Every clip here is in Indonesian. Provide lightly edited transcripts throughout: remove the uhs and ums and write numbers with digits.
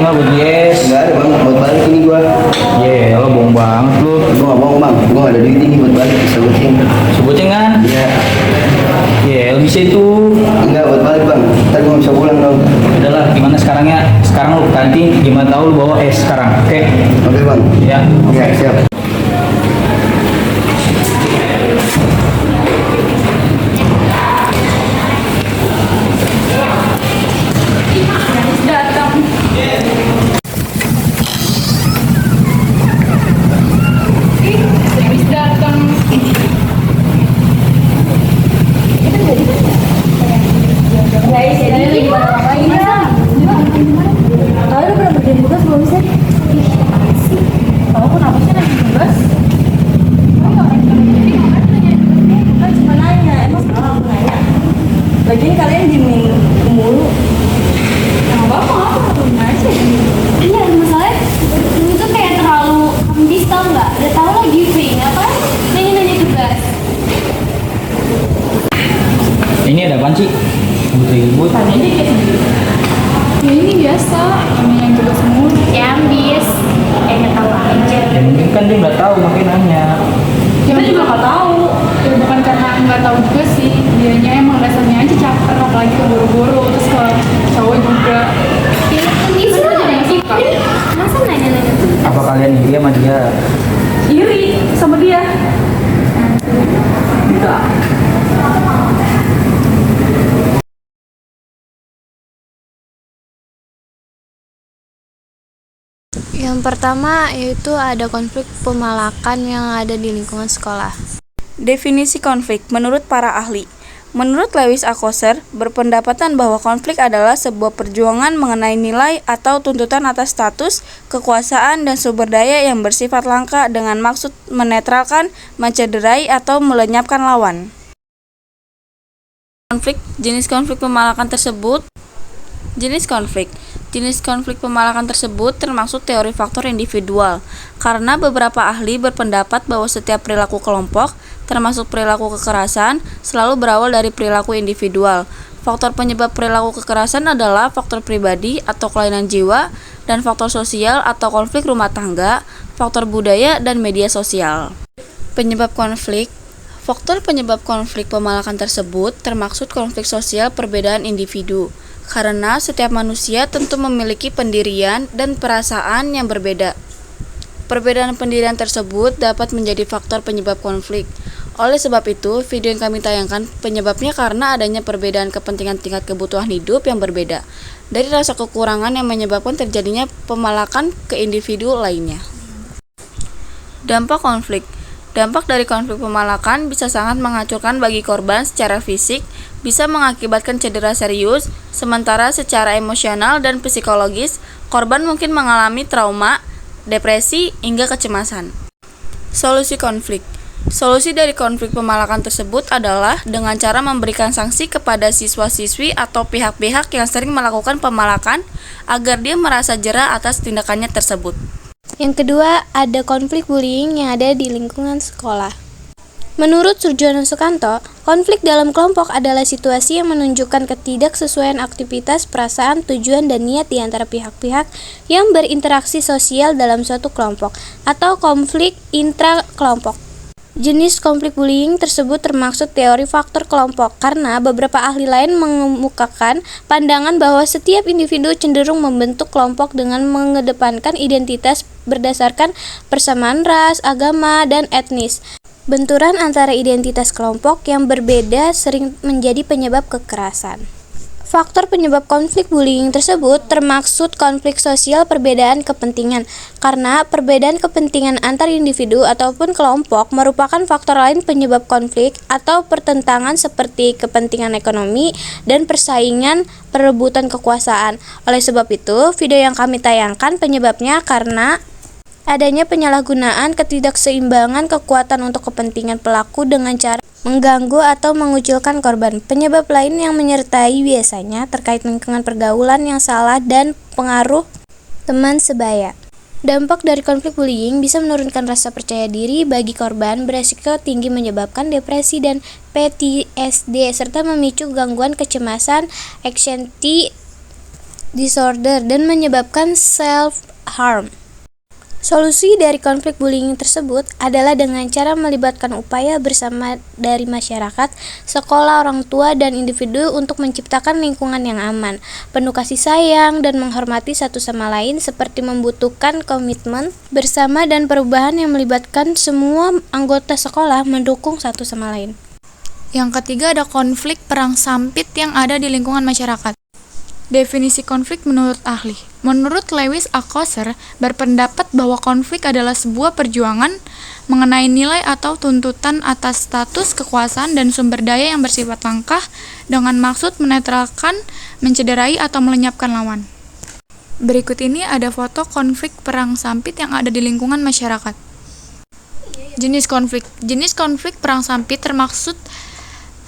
mah buat yes. Enggak ada bang, buat balik ini gua. Lo bohong banget lu. Gua nggak bohong bang, gua nggak ada duit ini buat balik bisa goceng. Sebutnya kan? Iya. Lo bisa itu. Enggak buat balik bang, ntar gua nggak bisa pulang dong. Udahlah, gimana sekarangnya? Sekarang lu ke kantin, gimana tahu lu bawa es sekarang, oke? Oke bang. Ya, Oke siap. Lagian kalian diemin mulu. Nah, apa aja? Iya, masalahnya ini tuh kayak terlalu ambis tau nggak? Udah tau lo giving apa? Nanya tugas. ini ada apaan sih? Ribut. Tanya dikit sendiri. Ya ini biasa, yang tugas mulu. Ya ambis. Kayaknya tahu aja. Ya mungkin kan dia nggak tahu, makanya nanya. Kita juga nggak tahu. Ya bukan karena nggak tahu juga sih. Dianya emang dasarnya aja caper, apalagi keburu-buru, terus ke cowok juga. Ya ambis Kan lo. jadi yang suka. Masa nanya tugas? Apa kalian iri sama dia? Iri sama dia. Enggak. Yang pertama yaitu ada konflik pemalakan yang ada di lingkungan sekolah. Definisi konflik menurut para ahli. Menurut Lewis Althusser, berpendapatan bahwa konflik adalah sebuah perjuangan mengenai nilai atau tuntutan atas status, kekuasaan, dan sumber daya yang bersifat langka dengan maksud menetralkan, mencederai, atau melenyapkan lawan. Jenis konflik pemalakan tersebut Jenis konflik pemalakan tersebut termasuk teori faktor individual, karena beberapa ahli berpendapat bahwa setiap perilaku kelompok, termasuk perilaku kekerasan, selalu berawal dari perilaku individual. Faktor penyebab perilaku kekerasan adalah faktor pribadi atau kelainan jiwa, dan faktor sosial atau konflik rumah tangga, faktor budaya, dan media sosial. Faktor penyebab konflik pemalakan tersebut termaksud konflik sosial perbedaan individu, karena setiap manusia tentu memiliki pendirian dan perasaan yang berbeda. Perbedaan pendirian tersebut dapat menjadi faktor penyebab konflik. Oleh sebab itu, video yang kami tayangkan penyebabnya karena adanya perbedaan kepentingan tingkat kebutuhan hidup yang berbeda, dari rasa kekurangan yang menyebabkan terjadinya pemalakan ke individu lainnya. Dampak dari konflik pemalakan bisa sangat menghancurkan bagi korban secara fisik, bisa mengakibatkan cedera serius, sementara secara emosional dan psikologis, korban mungkin mengalami trauma, depresi, hingga kecemasan. Solusi dari konflik pemalakan tersebut adalah dengan cara memberikan sanksi kepada siswa-siswi atau pihak-pihak yang sering melakukan pemalakan agar dia merasa jera atas tindakannya tersebut. Yang kedua, ada konflik bullying yang ada di lingkungan sekolah. Menurut Surjono Sukanto, konflik dalam kelompok adalah situasi yang menunjukkan ketidaksesuaian aktivitas, perasaan, tujuan, dan niat di antara pihak-pihak yang berinteraksi sosial dalam suatu kelompok, atau konflik intra-kelompok. Jenis konflik bullying tersebut termaksud teori faktor kelompok, karena beberapa ahli lain mengemukakan pandangan bahwa setiap individu cenderung membentuk kelompok dengan mengedepankan identitas berdasarkan persamaan ras, agama, dan etnis. Benturan antara identitas kelompok yang berbeda sering menjadi penyebab kekerasan. Faktor penyebab konflik bullying tersebut termaksud konflik sosial perbedaan kepentingan, karena perbedaan kepentingan antar individu ataupun kelompok merupakan faktor lain penyebab konflik atau pertentangan seperti kepentingan ekonomi dan persaingan perebutan kekuasaan. Oleh sebab itu, video yang kami tayangkan penyebabnya karena adanya penyalahgunaan ketidakseimbangan kekuatan untuk kepentingan pelaku dengan cara mengganggu atau mengucilkan korban. Penyebab lain yang menyertai biasanya terkait lingkungan pergaulan yang salah dan pengaruh teman sebaya. Dampak dari konflik bullying bisa menurunkan rasa percaya diri bagi korban, beresiko tinggi menyebabkan depresi dan PTSD, serta memicu gangguan kecemasan, anxiety, disorder, dan menyebabkan self-harm. Solusi dari konflik bullying tersebut adalah dengan cara melibatkan upaya bersama dari masyarakat, sekolah, orang tua, dan individu untuk menciptakan lingkungan yang aman, penuh kasih sayang, dan menghormati satu sama lain, seperti membutuhkan komitmen bersama dan perubahan yang melibatkan semua anggota sekolah mendukung satu sama lain. Yang ketiga ada konflik perang sampit yang ada di lingkungan masyarakat. Definisi konflik menurut ahli. Menurut Lewis A. Coser, berpendapat bahwa konflik adalah sebuah perjuangan mengenai nilai atau tuntutan atas status, kekuasaan, dan sumber daya yang bersifat langkah dengan maksud menetralkan, mencederai, atau melenyapkan lawan. Berikut ini ada foto konflik perang sampit yang ada di lingkungan masyarakat. Jenis konflik. Jenis konflik perang sampit termaksud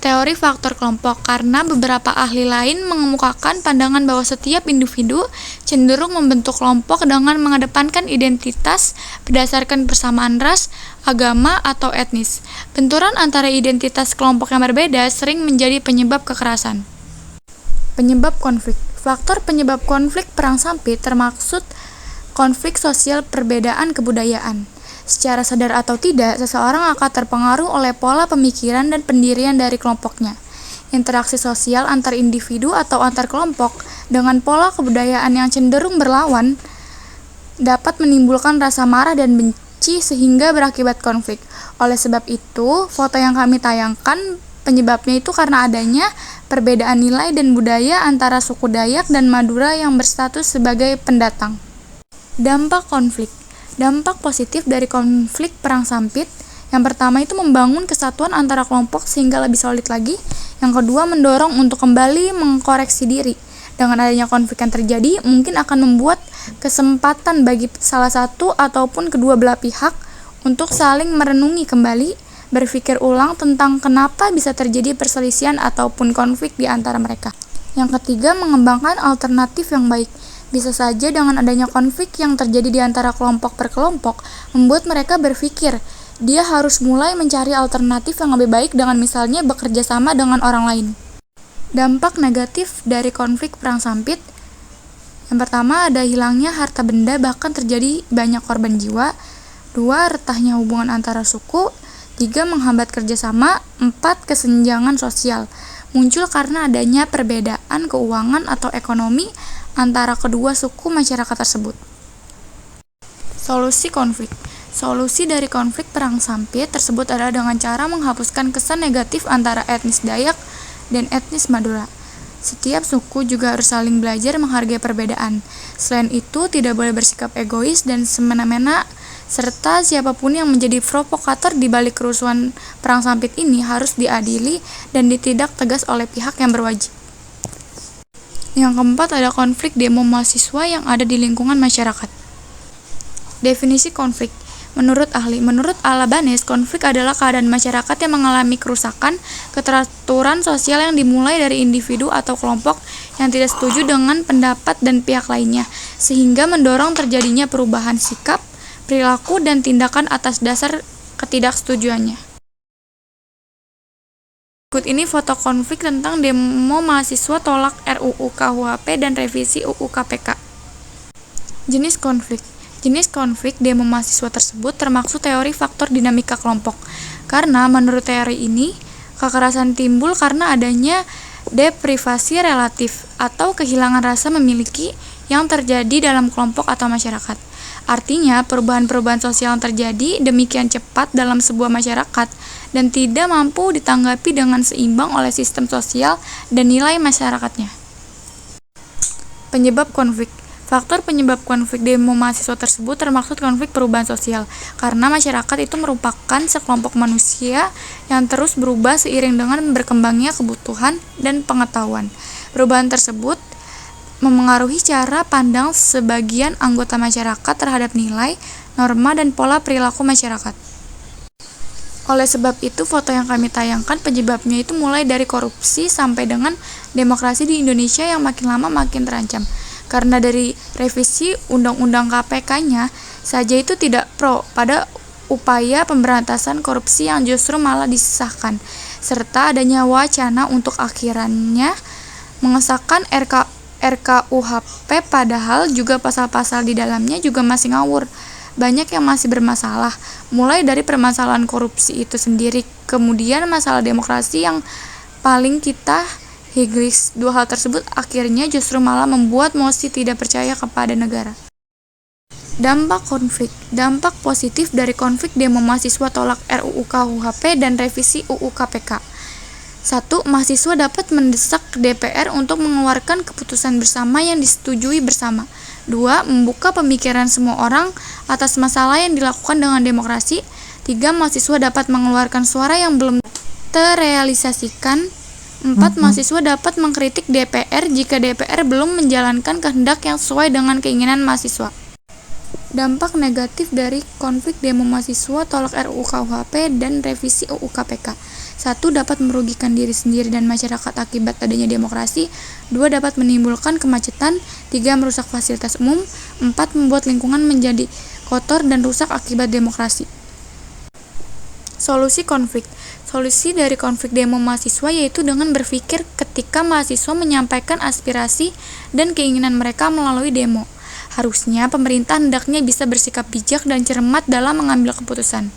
teori faktor kelompok, karena beberapa ahli lain mengemukakan pandangan bahwa setiap individu cenderung membentuk kelompok dengan mengedepankan identitas berdasarkan persamaan ras, agama, atau etnis. Benturan antara identitas kelompok yang berbeda sering menjadi penyebab kekerasan. Penyebab konflik. Faktor penyebab konflik perang sampit termaksud konflik sosial, perbedaan kebudayaan. Secara sadar atau tidak, seseorang akan terpengaruh oleh pola pemikiran dan pendirian dari kelompoknya. Interaksi sosial antar individu atau antar kelompok dengan pola kebudayaan yang cenderung berlawan dapat menimbulkan rasa marah dan benci sehingga berakibat konflik. Oleh sebab itu, foto yang kami tayangkan penyebabnya itu karena adanya perbedaan nilai dan budaya antara suku Dayak dan Madura yang berstatus sebagai pendatang. Dampak konflik. Dampak positif dari konflik perang sampit, yang pertama itu membangun kesatuan antara kelompok sehingga lebih solid lagi. Yang kedua, mendorong untuk kembali mengkoreksi diri. Dengan adanya konflik yang terjadi, mungkin akan membuat kesempatan bagi salah satu ataupun kedua belah pihak untuk saling merenungi kembali, berpikir ulang tentang kenapa bisa terjadi perselisihan ataupun konflik di antara mereka. Yang ketiga, mengembangkan alternatif yang baik. Bisa saja dengan adanya konflik yang terjadi di antara kelompok per kelompok, membuat mereka berpikir, dia harus mulai mencari alternatif yang lebih baik dengan misalnya bekerja sama dengan orang lain. Dampak negatif dari konflik perang sampit. Yang pertama, ada hilangnya harta benda, bahkan terjadi banyak korban jiwa. 2. Retahnya hubungan antara suku. 3. Menghambat kerjasama. 4. Kesenjangan sosial. Muncul karena adanya perbedaan keuangan atau ekonomi antara kedua suku masyarakat tersebut. Solusi konflik. Solusi dari konflik perang sampit tersebut adalah dengan cara menghapuskan kesan negatif antara etnis Dayak dan etnis Madura. Setiap suku juga harus saling belajar menghargai perbedaan. Selain itu, tidak boleh bersikap egois dan semena-mena, serta siapapun yang menjadi provokator di balik kerusuhan perang sampit ini harus diadili dan ditindak tegas oleh pihak yang berwajib. Yang keempat, ada konflik demo mahasiswa yang ada di lingkungan masyarakat. Definisi konflik. Menurut ahli, menurut Alabanes, konflik adalah keadaan masyarakat yang mengalami kerusakan, keteraturan sosial yang dimulai dari individu atau kelompok yang tidak setuju dengan pendapat dan pihak lainnya, sehingga mendorong terjadinya perubahan sikap, perilaku, dan tindakan atas dasar ketidaksetujuannya. Berikut ini foto konflik tentang demo mahasiswa tolak RUU KUHP dan revisi UU KPK. Jenis konflik. Jenis konflik demo mahasiswa tersebut termaksud teori faktor dinamika kelompok. Karena menurut teori ini, kekerasan timbul karena adanya deprivasi relatif atau kehilangan rasa memiliki yang terjadi dalam kelompok atau masyarakat. Artinya, perubahan-perubahan sosial yang terjadi demikian cepat dalam sebuah masyarakat dan tidak mampu ditanggapi dengan seimbang oleh sistem sosial dan nilai masyarakatnya. Penyebab konflik. Faktor penyebab konflik demo mahasiswa tersebut termaksud konflik perubahan sosial, karena masyarakat itu merupakan sekelompok manusia yang terus berubah seiring dengan berkembangnya kebutuhan dan pengetahuan. Perubahan tersebut memengaruhi cara pandang sebagian anggota masyarakat terhadap nilai, norma, dan pola perilaku masyarakat. Oleh sebab itu, foto yang kami tayangkan penyebabnya itu mulai dari korupsi sampai dengan demokrasi di Indonesia yang makin lama makin terancam. Karena dari revisi Undang-Undang KPK-nya saja itu tidak pro pada upaya pemberantasan korupsi yang justru malah disahkan, serta adanya wacana untuk akhirnya mengesahkan RKUHP, padahal juga pasal-pasal di dalamnya juga masih ngawur. Banyak yang masih bermasalah, mulai dari permasalahan korupsi itu sendiri, kemudian masalah demokrasi yang paling kita higlis. Dua hal tersebut akhirnya justru malah membuat Mosi tidak percaya kepada negara. Dampak konflik. Dampak positif dari konflik demo mahasiswa tolak RUU KUHP dan revisi UU KPK. 1. Mahasiswa dapat mendesak DPR untuk mengeluarkan keputusan bersama yang disetujui bersama. 2. Membuka pemikiran semua orang atas masalah yang dilakukan dengan demokrasi. 3. Mahasiswa dapat mengeluarkan suara yang belum terrealisasikan. 4. Mahasiswa dapat mengkritik DPR jika DPR belum menjalankan kehendak yang sesuai dengan keinginan mahasiswa. Dampak negatif dari konflik demo mahasiswa tolak RUU KUHP dan revisi UU KPK. 1. Dapat merugikan diri sendiri dan masyarakat akibat adanya demokrasi. 2. Dapat menimbulkan kemacetan. 3. Merusak fasilitas umum. 4. Membuat lingkungan menjadi kotor dan rusak akibat demokrasi. Solusi konflik. Solusi dari konflik demo mahasiswa yaitu dengan berpikir ketika mahasiswa menyampaikan aspirasi dan keinginan mereka melalui demo. Harusnya pemerintah hendaknya bisa bersikap bijak dan cermat dalam mengambil keputusan.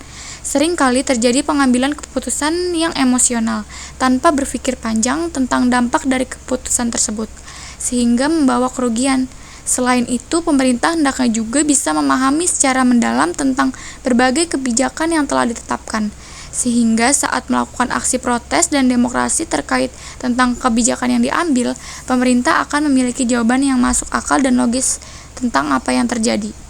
Seringkali terjadi pengambilan keputusan yang emosional, tanpa berpikir panjang tentang dampak dari keputusan tersebut, sehingga membawa kerugian. Selain itu, pemerintah hendaknya juga bisa memahami secara mendalam tentang berbagai kebijakan yang telah ditetapkan, sehingga saat melakukan aksi protes dan demokrasi terkait tentang kebijakan yang diambil, pemerintah akan memiliki jawaban yang masuk akal dan logis tentang apa yang terjadi.